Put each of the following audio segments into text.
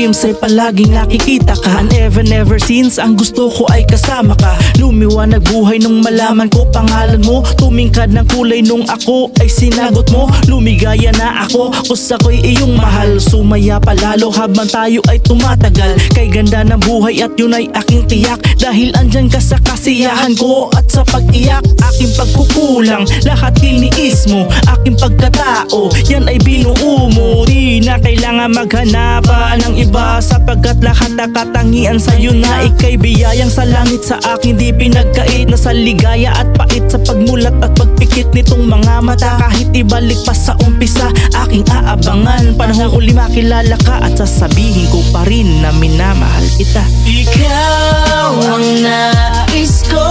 dreams ay palaging nakikita ka. And ever since ang gusto ko ay kasama ka. Lumiwanag buhay nung malaman ko pangalan mo. Tumingkad ng kulay nung ako ay sinagot mo. Lumigaya na ako, kus ako'y iyong mahal. Sumaya palalo habang tayo ay tumatagal. Kay ganda ng buhay at yun ay aking tiyak. Dahil andyan ka sa kasiyahan ko at sa pag-iyak. Aking pagkukulang, lahat tiniis mo. Aking pagkatao, yan ay binuo mo. Di na kailangan maghanap pa ng iba, sapagkat lahat nakatangian sa'yo na. Ika'y biyayang sa langit sa akin, di pinagkait na sa ligaya at pait. Sa pagmulat at pagpikit nitong mga mata, kahit ibalik pa sa umpisa, aking aabangan. Panahong uli makilala ka at sasabihin ko pa rin na minamahal kita. Ikaw ang nais ko,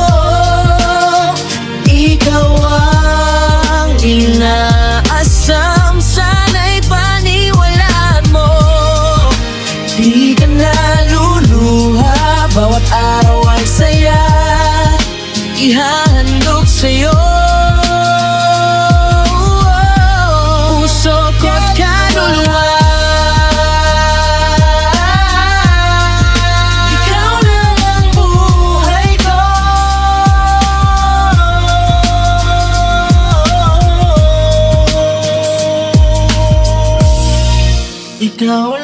ikaw ang inaasam. Sana'y paniwalaan mo, di ka naluluha. Bawat araw ay saya, ihahandog sa'yo. Puso ko't kaluluwa, ikaw lang ang buhay ko. Ikaw